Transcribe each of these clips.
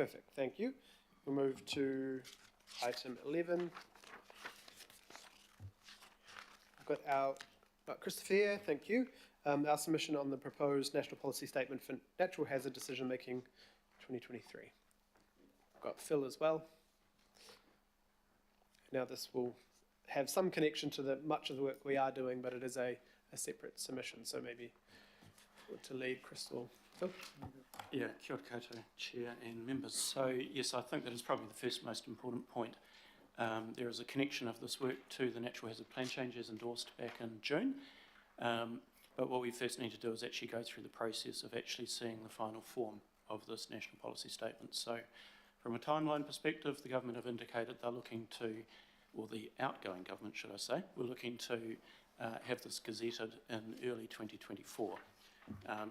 Perfect, thank you. We'll move to item 11. I've got our Christopher here, thank you. Our submission on the proposed National Policy Statement for Natural Hazard Decision Making 2023. I've got Phil as well. Now this will have some connection to much of the work we are doing, but it is a separate submission, so maybe to lead Crystal. Phil? Yeah, kia ora koutou, Chair and members. So yes, I think that is probably the first most important point. There is a connection of this work to the Natural Hazard Plan changes endorsed back in June. But what we first need to do is actually go through the process of actually seeing the final form of this National Policy Statement. So from a timeline perspective, the government have indicated they're looking to, or the outgoing government should I say, we're looking to have this gazetted in early 2024.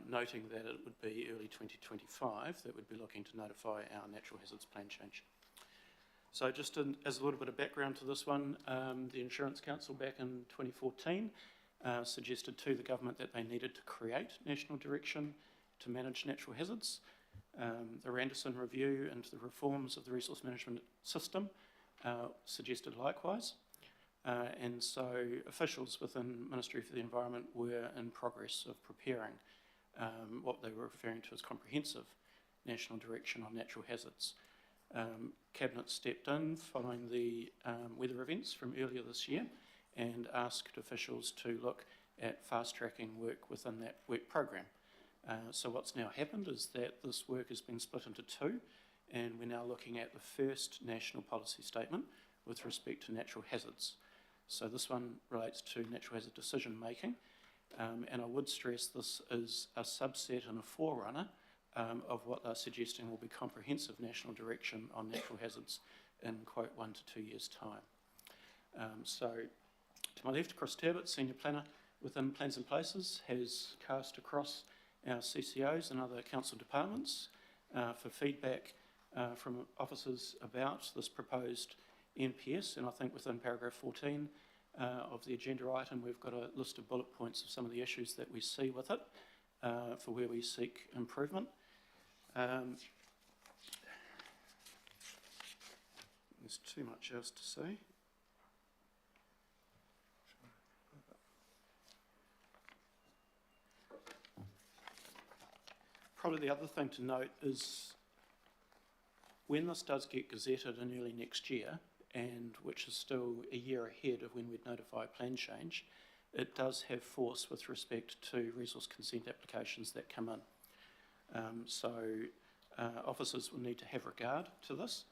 Noting that it would be early 2025 that we'd be looking to notify our Natural Hazards Plan change. So just as a little bit of background to this one, the Insurance Council back in 2014 suggested to the government that they needed to create national direction to manage natural hazards. The Randerson Review into the reforms of the resource management system suggested likewise. And so officials within Ministry for the Environment were in progress of preparing what they were referring to as comprehensive national direction on natural hazards. Cabinet stepped in following the weather events from earlier this year and asked officials to look at fast-tracking work within that work program. So what's now happened is that this work has been split into two, and we're now looking at the first national policy statement with respect to natural hazards. So this one relates to natural hazard decision making, and I would stress this is a subset and a forerunner of what they're suggesting will be comprehensive national direction on natural hazards in, quote, 1 to 2 years' time. So to my left, Chris Turbot, Senior Planner within Plans and Places, has cast across our CCOs and other council departments for feedback from officers about this proposed NPS, and I think within paragraph 14 of the agenda item we've got a list of bullet points of some of the issues that we see with it for where we seek improvement. There's too much else to say. Probably the other thing to note is when this does get gazetted in early next year, and which is still a year ahead of when we'd notify plan change, it does have force with respect to resource consent applications that come in. So officers will need to have regard to this,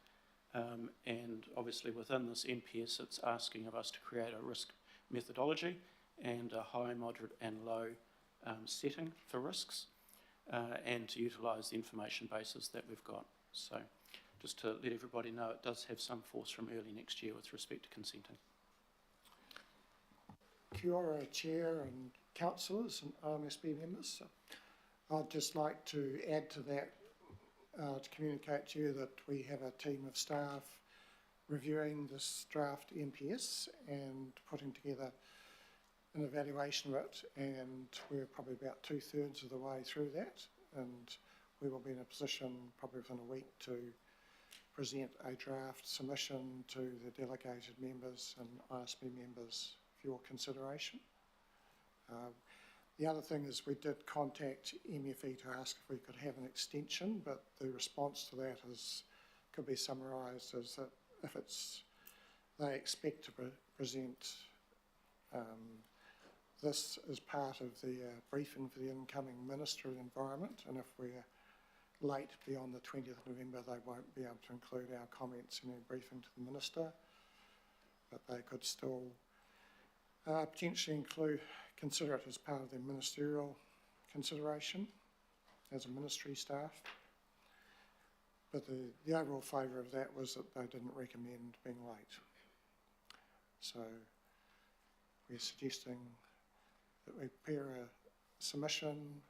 and obviously within this NPS it's asking of us to create a risk methodology and a high, moderate and low setting for risks, and to utilise the information bases that we've got. So just to let everybody know, it does have some force from early next year with respect to consenting. Kia ora, Chair and councillors and RMSB members. I'd just like to add to that to communicate to you that we have a team of staff reviewing this draft NPS and putting together an evaluation of it, and we're probably about 2/3 of the way through that, and we will be in a position probably within a week to present a draft submission to the delegated members and RSB members for your consideration. The other thing is we did contact MFE to ask if we could have an extension, but the response to that could be summarised as that if they expect to present this as part of the briefing for the incoming Minister of the Environment, and if we're late beyond the 20th of November, they won't be able to include our comments in their briefing to the Minister, but they could still potentially consider it as part of their ministerial consideration as a ministry staff. But the overall flavour of that was that they didn't recommend being late. So we're suggesting that we prepare a submission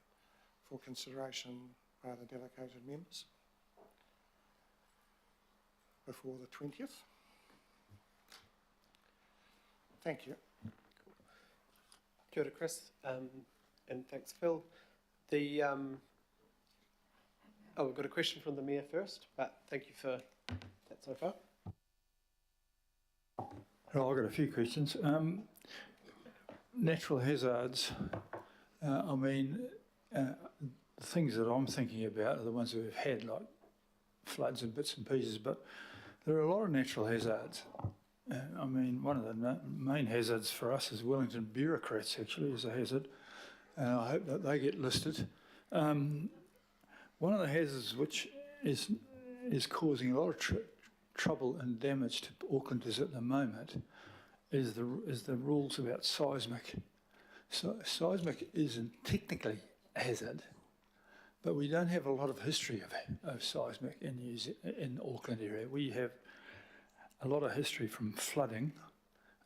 for consideration by the delegated members before the 20th. Thank you. Cool. Kia ora, Chris, and thanks, Phil. Oh, we've got a question from the Mayor first, but thank you for that so far. Well, I've got a few questions. Natural hazards, the things that I'm thinking about are the ones that we've had, like floods and bits and pieces, but there are a lot of natural hazards. One of the main hazards for us is Wellington bureaucrats, actually, is a hazard, and I hope that they get listed. One of the hazards which is causing a lot of trouble and damage to Aucklanders at the moment is the rules about seismic. So seismic isn't technically a hazard, but we don't have a lot of history of seismic in the Auckland area. We have a lot of history from flooding,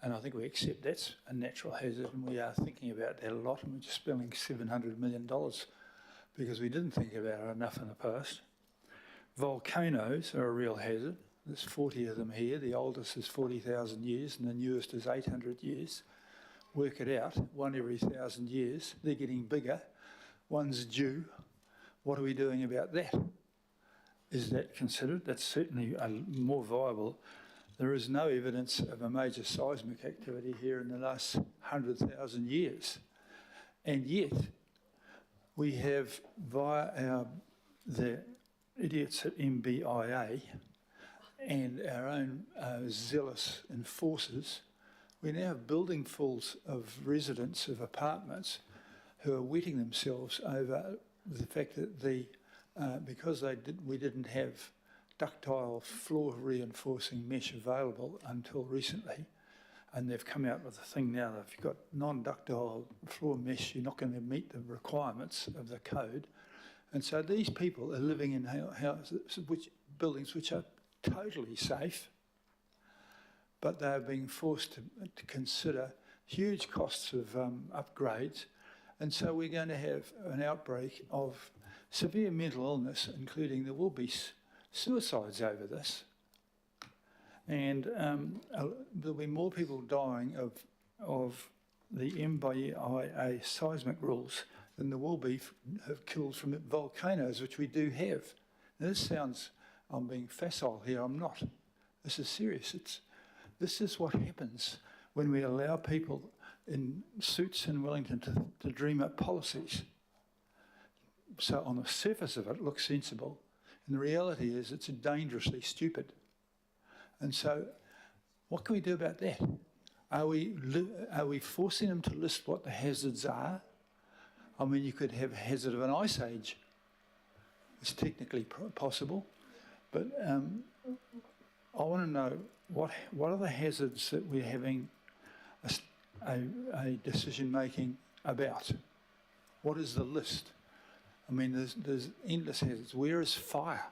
and I think we accept that's a natural hazard, and we are thinking about that a lot, and we're just spending $700 million because we didn't think about it enough in the past. Volcanoes are a real hazard. There's 40 of them here. The oldest is 40,000 years and the newest is 800 years. Work it out, one every 1,000 years. They're getting bigger. One's due. What are we doing about that? Is that considered? That's certainly more viable. There is no evidence of a major seismic activity here in the last 100,000 years. And yet, we have, via the idiots at MBIA and our own zealous enforcers, we now have building fulls of residents of apartments who are wetting themselves over the fact that because we didn't have ductile floor reinforcing mesh available until recently, and they've come out with a thing now that if you've got non-ductile floor mesh, you're not going to meet the requirements of the code. And so these people are living in buildings which are totally safe, but they're being forced to consider huge costs of upgrades. And so we're going to have an outbreak of severe mental illness, including there will be suicides over this. And there'll be more people dying of the MBIA seismic rules than there will be have killed from volcanoes, which we do have. Now, this sounds, I'm being facile here, I'm not. This is serious. This is what happens when we allow people in suits in Wellington to dream up policies. So on the surface of it, it looks sensible, and the reality is it's dangerously stupid. And so what can we do about that? Are we forcing them to list what the hazards are? I mean, you could have a hazard of an ice age. It's technically possible, but I want to know what are the hazards that we're having a decision making about? What is the list? I mean, there's endless hazards. Where is fire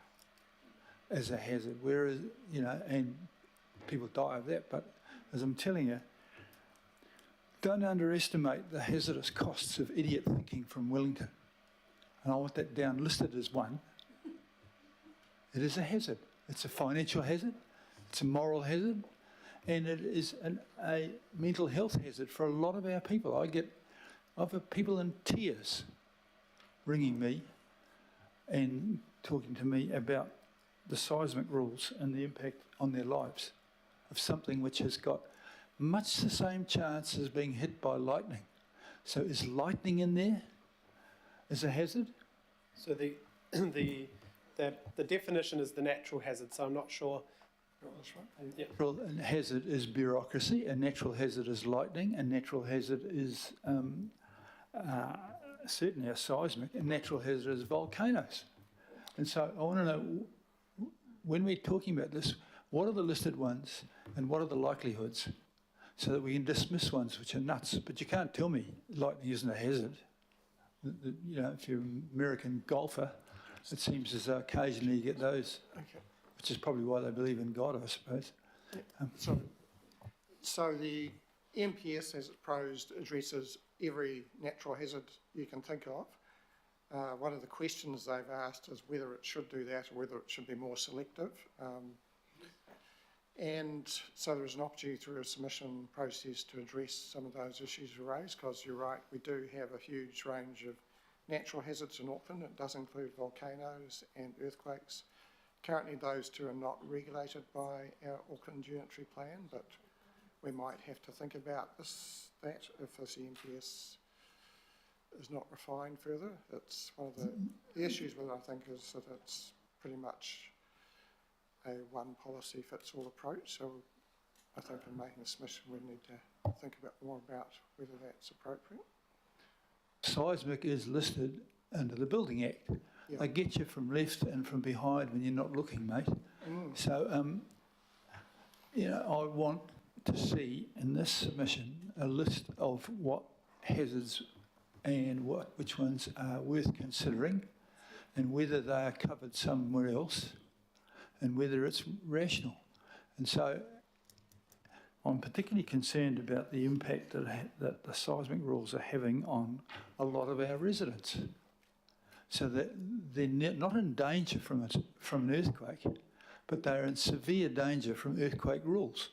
as a hazard? Where is, and people die of that. But as I'm telling you, don't underestimate the hazardous costs of idiot thinking from Wellington. And I want that down listed as one. It is a hazard. It's a financial hazard. It's a moral hazard. And it is a mental health hazard for a lot of our people. I've had people in tears ringing me and talking to me about the seismic rules and the impact on their lives of something which has got much the same chance as being hit by lightning. So is lightning in there as a hazard? So the definition is the natural hazard, so I'm not sure. That's right. Yeah. Natural hazard is bureaucracy, a natural hazard is lightning, a natural hazard is certainly a seismic, and natural hazard is volcanoes. And so I want to know, when we're talking about this, what are the listed ones and what are the likelihoods, so that we can dismiss ones which are nuts. But you can't tell me lightning isn't a hazard. If you're an American golfer, it seems as though occasionally you get those, which is probably why they believe in God, I suppose. So the MPS, as it's proposed, addresses every natural hazard you can think of. One of the questions they've asked is whether it should do that or whether it should be more selective. And so there is an opportunity through a submission process to address some of those issues you raised, because you're right, we do have a huge range of natural hazards in Auckland. It does include volcanoes and earthquakes. Currently, those two are not regulated by our Auckland unitary plan, but we might have to think about that if this NPS is not refined further. It's one of the issues with it, I think, is that it's pretty much a one policy fits all approach. So I think in making a submission, we need to think a bit more about whether that's appropriate. Seismic is listed under the Building Act. Yeah. They get you from left and from behind when you're not looking, mate. So, I want to see in this submission a list of what hazards and which ones are worth considering, and whether they are covered somewhere else, and whether it's rational. And so I'm particularly concerned about the impact that the seismic rules are having on a lot of our residents, so that they're not in danger from an earthquake, but they're in severe danger from earthquake rules.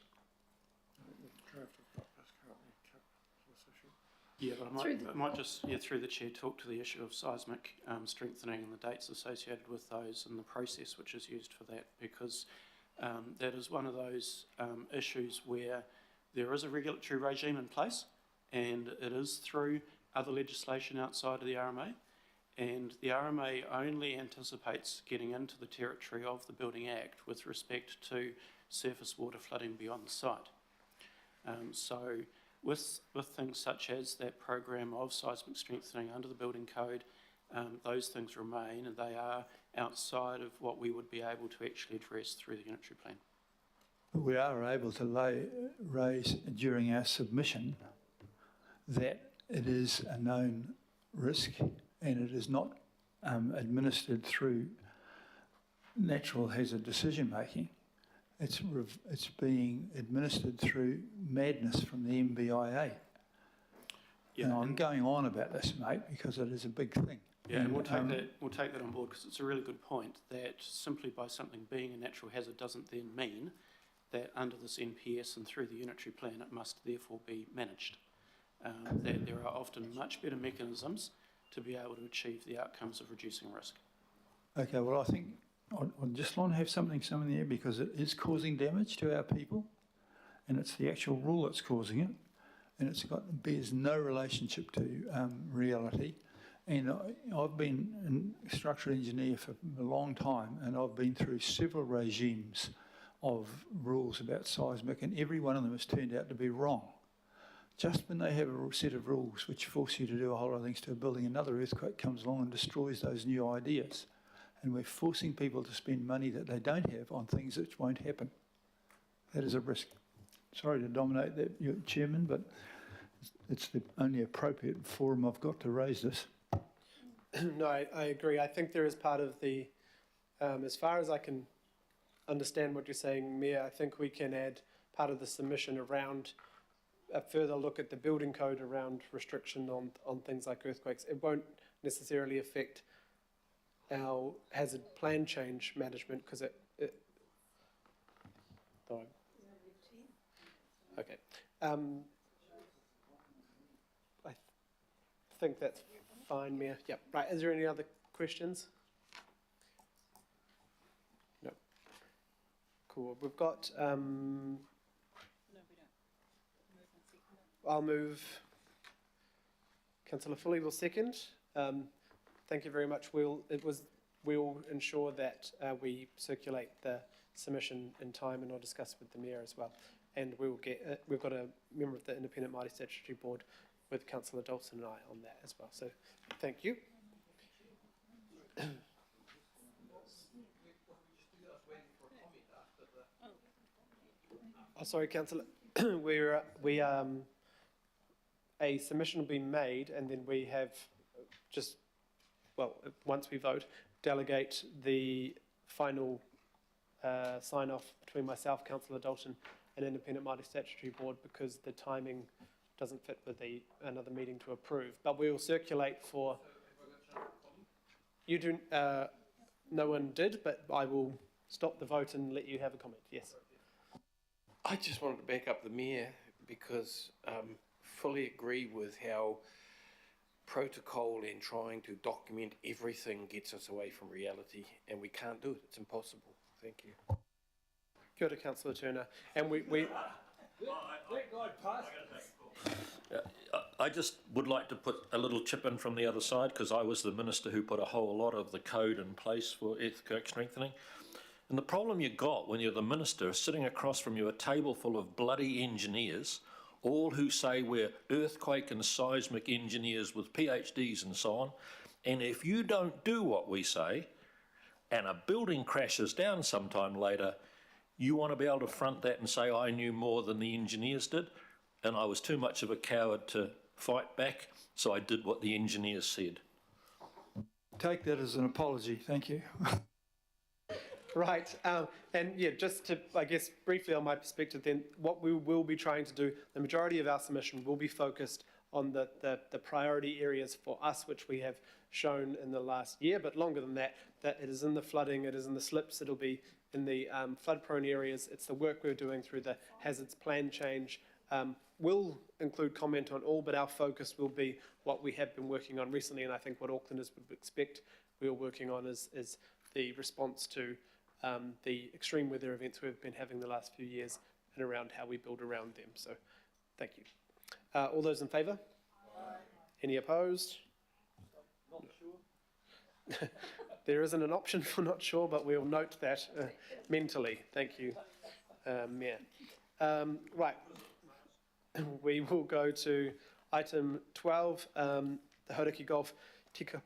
Yeah, but I might just, through the chair, talk to the issue of seismic strengthening and the dates associated with those and the process which is used for that, because that is one of those issues where there is a regulatory regime in place, and it is through other legislation outside of the RMA, and the RMA only anticipates getting into the territory of the Building Act with respect to surface water flooding beyond the site. So with things such as that program of seismic strengthening under the building code, those things remain, and they are outside of what we would be able to actually address through the unitary plan. We are able to raise during our submission that it is a known risk, and it is not administered through natural hazard decision making. It's being administered through madness from the MBIA. Yeah, and I'm going on about this, mate, because it is a big thing. Yeah, and we'll take that on board, because it's a really good point that simply by something being a natural hazard doesn't then mean that under this NPS and through the unitary plan it must therefore be managed. That there are often much better mechanisms to be able to achieve the outcomes of reducing risk. Okay, well, I think I'd just want to have something in there, because it is causing damage to our people, and it's the actual rule that's causing it, and bears no relationship to reality. And I've been a structural engineer for a long time, and I've been through several regimes of rules about seismic, and every one of them has turned out to be wrong. Just when they have a set of rules which force you to do a whole lot of things to a building, another earthquake comes along and destroys those new ideas. And we're forcing people to spend money that they don't have on things which won't happen. That is a risk. Sorry to dominate that, your Chairman, but it's the only appropriate forum I've got to raise this. No, I agree. I think there is part of the, as far as I can understand what you're saying, Mia, I think we can add part of the submission around a further look at the building code around restriction on things like earthquakes. It won't necessarily affect our hazard plan change management, because okay. I think that's fine, Mia. Yep. Right. Is there any other questions? No. Cool. We've got. No, we don't. I'll move. Councillor Foley will second. Thank you very much. We'll ensure that we circulate the submission in time, and I'll discuss with the Mayor as well. And we've got a member of the Independent Māori Statutory Board with Councillor Dawson and I on that as well. So thank you. Oh, sorry, Councillor. A submission will be made, and then we have just, well, once we vote, delegate the final sign-off between myself, Councillor Dalton, and Independent Māori Statutory Board, because the timing doesn't fit with another meeting to approve. But we will circulate for... You do... no one did, but I will stop the vote and let you have a comment. Yes. I just wanted to back up the Mayor, because fully agree with how protocol and trying to document everything gets us away from reality, and we can't do it. It's impossible. Thank you. Kia ora, Councillor Turner. And we I just would like to put a little chip in from the other side, because I was the minister who put a whole lot of the code in place for earthquake strengthening. And the problem you got when you're the minister is sitting across from you a table full of bloody engineers, all who say we're earthquake and seismic engineers with PhDs and so on. And if you don't do what we say, and a building crashes down sometime later, you want to be able to front that and say, I knew more than the engineers did, and I was too much of a coward to fight back, so I did what the engineers said. Take that as an apology, thank you. Right, and yeah, just to, I guess, briefly on my perspective then, what we will be trying to do, the majority of our submission will be focused on the priority areas for us, which we have shown in the last year, but longer than that, that it is in the flooding, it is in the slips, it'll be in the flood-prone areas, it's the work we're doing through the hazards plan change. We'll include comment on all, but our focus will be what we have been working on recently, and I think what Aucklanders would expect we are working on is the response to the extreme weather events we've been having the last few years and around how we build around them. So, thank you. All those in favour? Any opposed? Not sure. There isn't an option for not sure, but we'll note that mentally. Thank you, Mayor. Right. We will go to item 12, the Hauraki Golf Tika